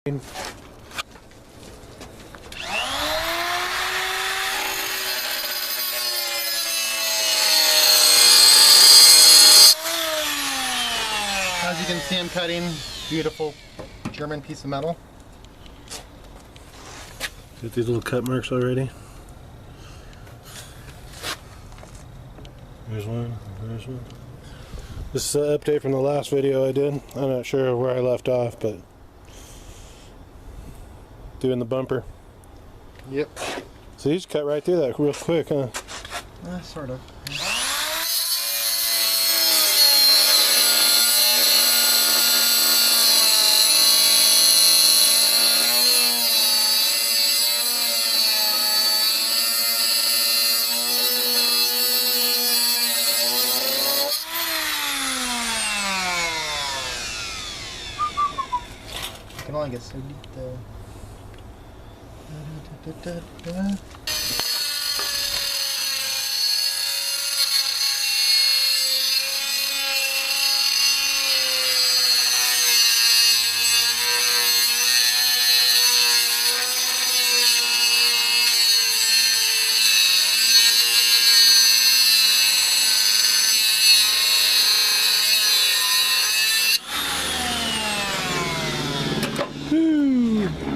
As you can see, I'm cutting beautiful German piece of metal. Got these little cut marks already. There's one, there's one. This is an update from the last video I did. I'm not sure where I left off, but doing the bumper. Yep. So you just cut right through that real quick, huh? Sort of. I can only get so deep though.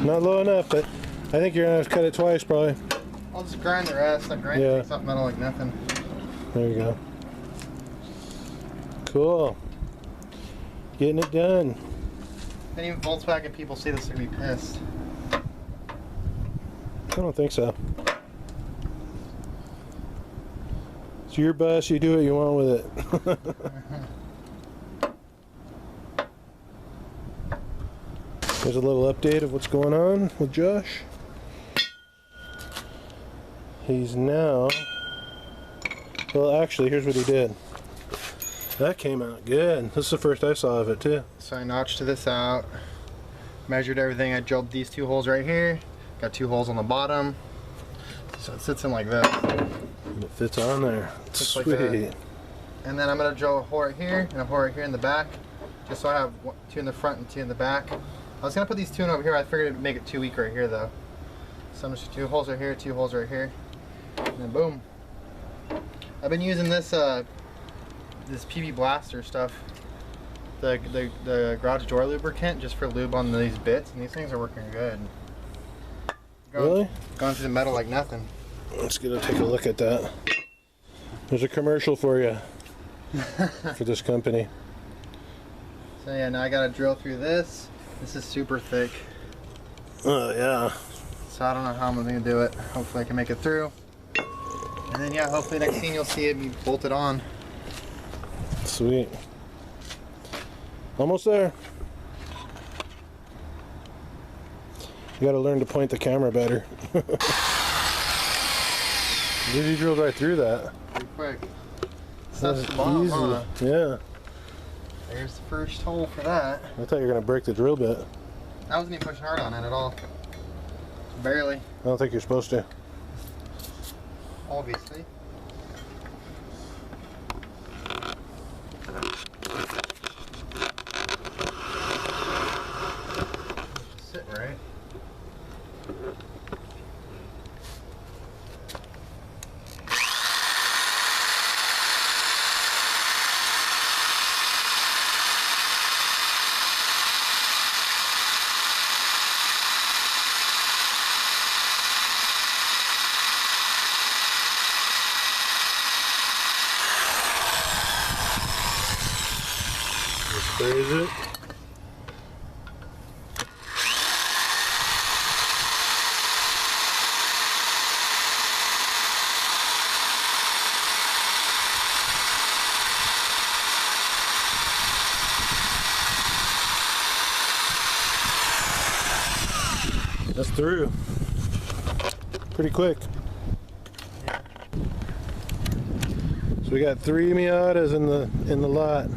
Not low enough, but I think you're gonna have to cut it twice probably. I'll just grind the rest. I grind it, makes up metal like nothing. There you go. Cool. Getting it done. And even Volkswagen people see this, they're gonna be pissed. I don't think so. It's your bus, you do what you want with it. There's a little update of what's going on with Josh. He's now... Well, actually, here's what he did. That came out good. This is the first I saw of it, too. So I notched this out, measured everything. I drilled these two holes right here. Got two holes on the bottom. So it sits in like this. And it fits on there. Sweet. Like that. And then I'm going to drill a hole right here and a hole right here in the back. Just so I have two in the front and two in the back. I was going to put these two in over here. I figured it would make it too weak right here though. So I'm just two holes right here, two holes right here. And then boom. I've been using this this PB Blaster stuff. The garage door lubricant just for lube on these bits, and these things are working good. Really? Going through the metal like nothing. Let's go take a look at that. There's a commercial for you. For this company. So yeah, now I gotta drill through this. This is super thick. Oh yeah. So I don't know how I'm gonna do it. Hopefully I can make it through. And then yeah, hopefully next thing you'll see it be bolted on. Sweet. Almost there. You gotta learn to point the camera better. You drilled right through that. Pretty quick. That's the bomb, easy. huh? Yeah. There's the first hole for that. I thought you were gonna break the drill bit. I wasn't even pushing hard on it at all. Barely. I don't think you're supposed to. Obviously. Sit right. Where is it? That's through. Pretty quick. So we got 3 Miatas in the lot.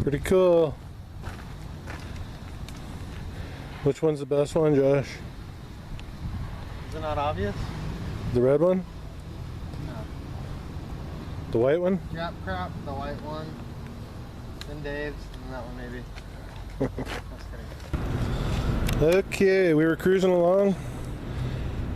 Pretty cool. Which one's the best one, Josh? Is it not obvious? The red one? No. The white one? Drop crop, the white one. Then Dave's, and that one maybe. Just kidding. Okay, we were cruising along,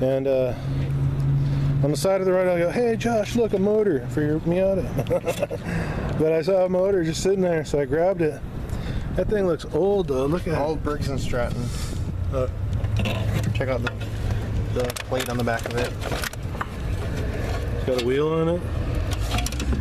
and on the side of the road I go, "Hey Josh, look, a motor for your Miata." But I saw a motor just sitting there, so I grabbed it. That thing looks old though. Look at Old Ferguson Stratton. Check out the plate on the back of it. It's got a wheel on it.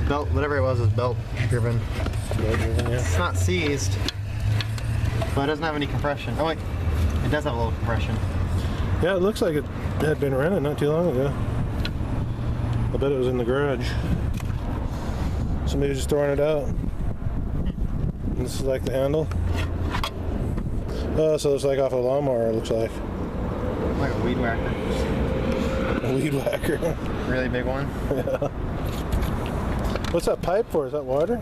Belt, whatever it was, is belt driven. Yeah. It's not seized, but it doesn't have any compression. Oh wait, it does have a little compression. Yeah, it looks like it had been rented not too long ago. I bet it was in the garage. Somebody was just throwing it out. And this is like the handle. Oh, so it's like off a lawnmower, it looks like. Like a weed whacker. A weed whacker. Really big one. Yeah. What's that pipe for? Is that water?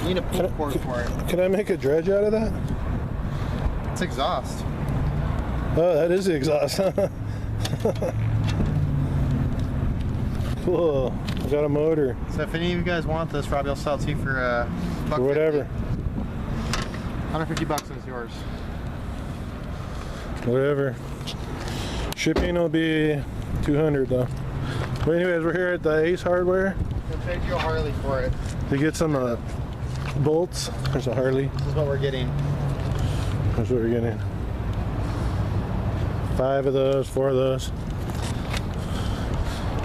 You need a pull cord for it. Can I make a dredge out of that? It's exhaust. Oh, that is the exhaust. Cool. I got a motor. So if any of you guys want this, Robbie will sell it to you for $1.50. For whatever. $150 is yours. Whatever. Shipping will be $200 though. But anyways, we're here at the Ace Hardware We'll trade you a Harley for it. to get some bolts. There's a Harley. This is what we're getting. That's what we're getting. 5 of those, 4 of those.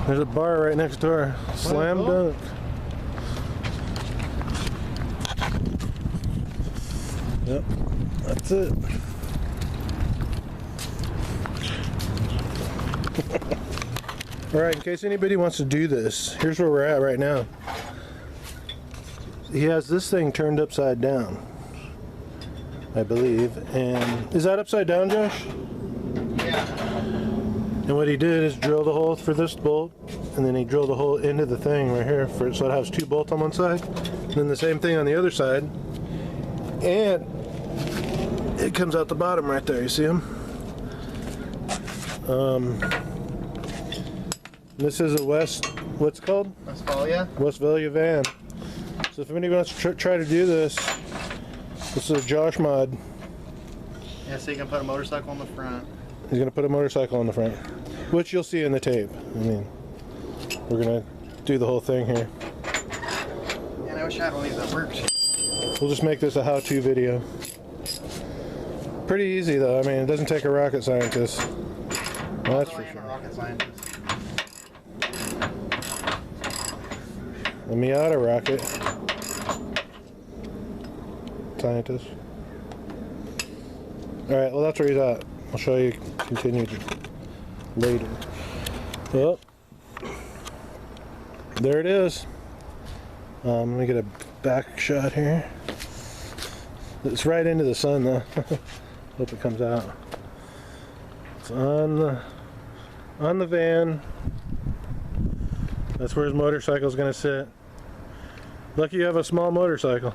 There's a bar right next door. Slam dunk. Yep, that's it. Alright, in case anybody wants to do this, here's where we're at right now. He has this thing turned upside down, I believe. And is that upside down, Josh? Yeah. And what he did is drill the hole for this bolt, and then he drilled a hole into the thing right here, so it has 2 bolts on one side, and then the same thing on the other side. And it comes out the bottom right there, you see him? This is a what's it called? Westphalia van. So if anybody wants to try to do this, this is a Josh mod. Yeah, so you can put a motorcycle on the front. He's going to put a motorcycle on the front, which you'll see in the tape. I mean, we're going to do the whole thing here. Man, I wish I had one of these that worked. We'll just make this a how-to video. Pretty easy though. I mean, it doesn't take a rocket scientist. That's for I am sure. a rocket scientist. A Miata rocket scientist. All right. Well, that's where he's at. I'll show you continued later. Well, there it is. Let me get a back shot here. It's right into the sun though. Hope it comes out. It's on the van. That's where his motorcycle is going to sit. Lucky you have a small motorcycle.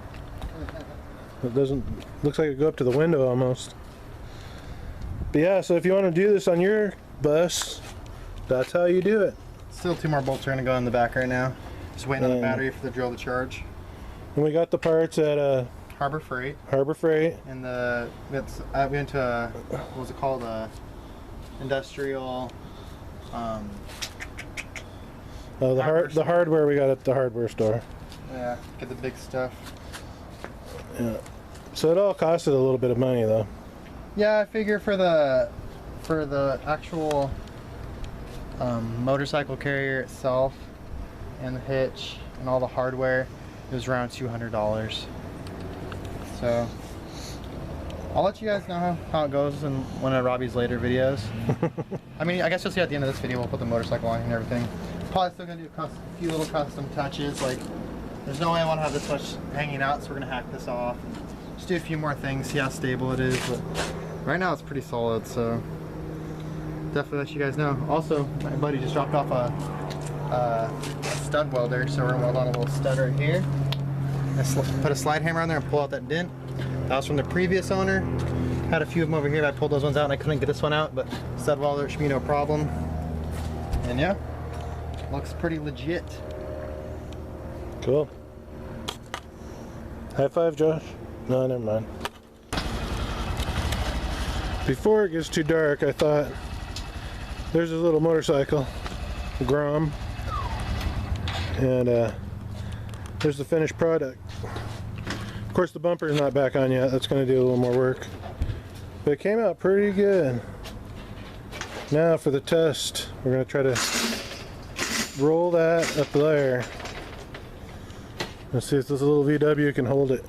It doesn't looks like it go up to the window almost. But yeah, so if you want to do this on your bus, that's how you do it. Still 2 more bolts are going to go in the back right now. Just waiting on the battery for the drill to charge. And we got the parts at Harbor Freight. And I went to a, what was it called? Industrial. Oh, the hardware we got at the hardware store. Yeah, get the big stuff. Yeah. So it all costed a little bit of money though. Yeah, I figure for the actual motorcycle carrier itself and the hitch and all the hardware, it was around $200. So I'll let you guys know how it goes in one of Robbie's later videos. I mean, I guess you'll see at the end of this video we'll put the motorcycle on and everything. Probably still gonna do a few little custom touches. Like, there's no way I want to have this much hanging out, so we're gonna hack this off. Just do a few more things, see how stable it is. But right now it's pretty solid, so definitely let you guys know. Also, my buddy just dropped off a stud welder, so we're gonna weld on a little stud right here. Put a slide hammer on there and pull out that dent. That was from the previous owner. Had a few of them over here. I pulled those ones out and I couldn't get this one out, but stud welder should be no problem. And yeah, looks pretty legit. Cool. High five, Josh. No, never mind. before it gets too dark, I thought there's this little motorcycle, Grom, and there's the finished product. Of course, the bumper is not back on yet. That's going to do a little more work, but it came out pretty good. Now for the test, we're going to try to roll that up there. Let's see if this little VW can hold it.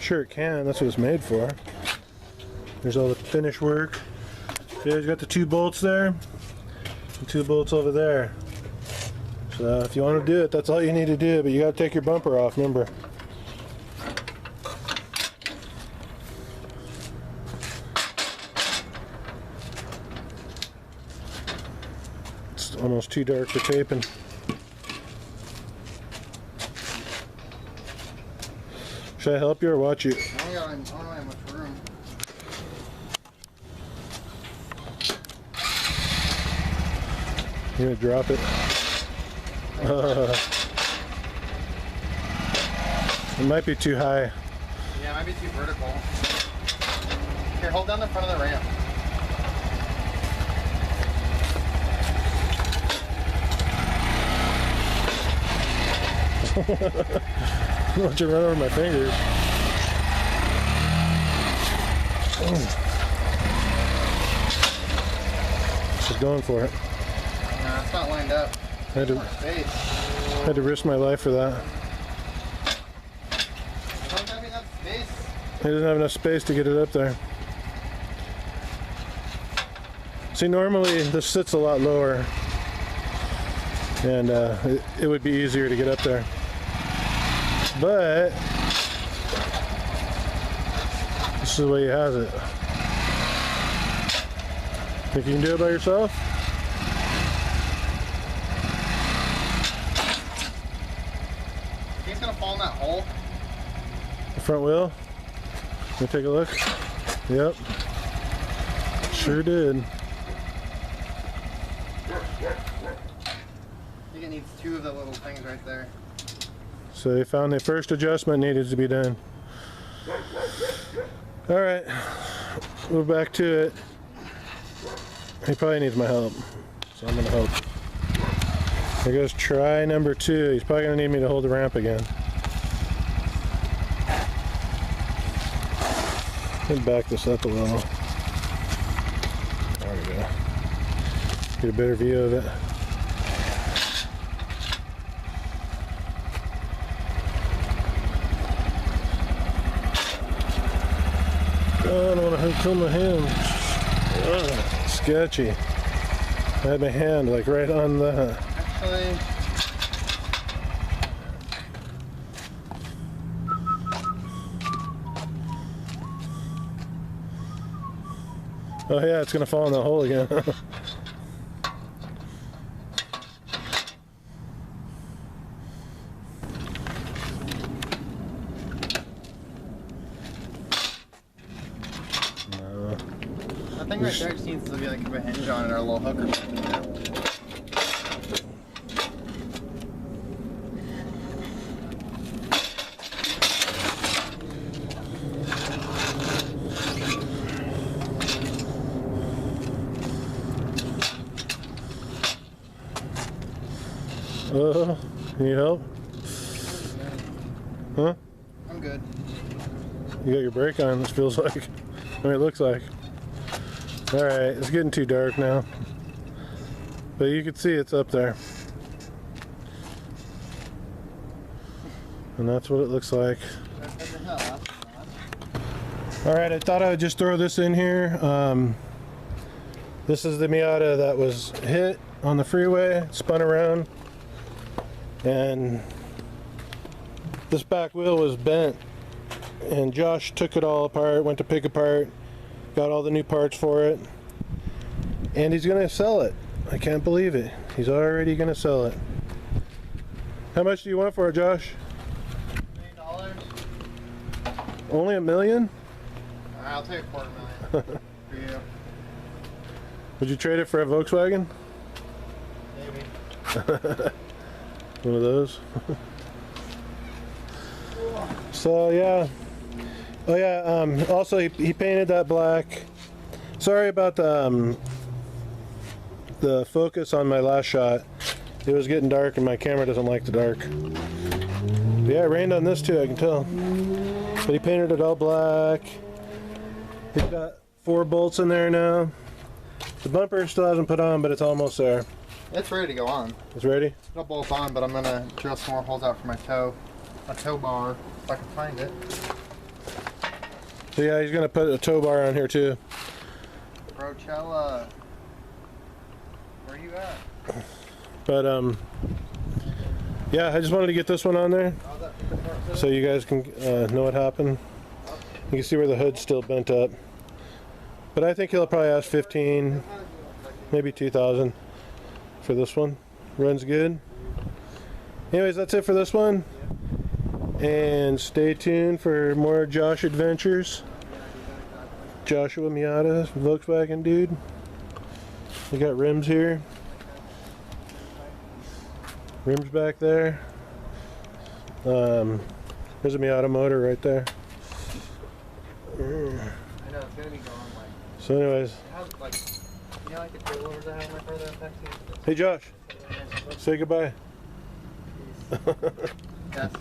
Sure it can, that's what it's made for. There's all the finish work. There's got the 2 bolts there, and 2 bolts over there. So if you want to do it, that's all you need to do, but you got to take your bumper off, remember. It's almost too dark for taping. Should I help you or watch you? I don't have much room. You're gonna drop it. It might be too high. Yeah, it might be too vertical. Here, hold down the front of the ramp. Watch it run over my fingers. She's going for it. No, it's not lined up. I had to risk my life for that. Don't have enough space. He doesn't have enough space to get it up there. See, normally this sits a lot lower, and it would be easier to get up there. But this is the way he has it. Think you can do it by yourself? He's gonna fall in that hole. The front wheel? Let me take a look. Yep. Sure did. I think it needs 2 of the little things right there. So they found the first adjustment needed to be done. Alright, we're back to it. He probably needs my help, so I'm gonna help. Here goes try number 2. He's probably gonna need me to hold the ramp again. Let me back this up a little. There we go. Get a better view of it. Oh, I don't want to kill my hand. Ugh, sketchy. I had my hand like right on the. Actually, Oh yeah, it's gonna fall in the hole again. I think right there just needs to be like a hinge on it or a little hook or something. You need help? Huh? I'm good. You got your brake on, this feels like. I mean, it looks like. Alright, it's getting too dark now. But you can see it's up there. And that's what it looks like. Alright, I thought I would just throw this in here. This is the Miata that was hit on the freeway, spun around, and this back wheel was bent. And Josh took it all apart, went to pick apart, got all the new parts for it, and he's gonna sell it. I can't believe it. He's already gonna sell it. How much do you want for it, Josh? $1 million. Only $1 million? Alright, I'll take $250,000 for you. Would you trade it for a Volkswagen? Maybe. One of those. So yeah, Oh yeah. Also, he painted that black. Sorry about the focus on my last shot. It was getting dark, and my camera doesn't like the dark. But yeah, it rained on this too. I can tell. But he painted it all black. He's got 4 bolts in there now. The bumper still hasn't put on, but it's almost there. It's ready to go on. It's ready? It'll bolt on, but I'm gonna drill some more holes out for my tow bar, if I can find it. So yeah, he's gonna put a tow bar on here too. Brochella, where you at? But yeah, I just wanted to get this one on there so you guys can know what happened. You can see where the hood's still bent up. But I think he'll probably ask 15, maybe 2,000 for this one. Runs good. Anyways, that's it for this one. And stay tuned for more Josh adventures. Joshua Miata, Volkswagen dude. We got rims here. Rims back there. There's a Miata motor right there. I know, it's gonna be going like... So anyways. I have, like, you know, like the coilovers I have in my car that I'm texting? Hey Josh, say goodbye. That's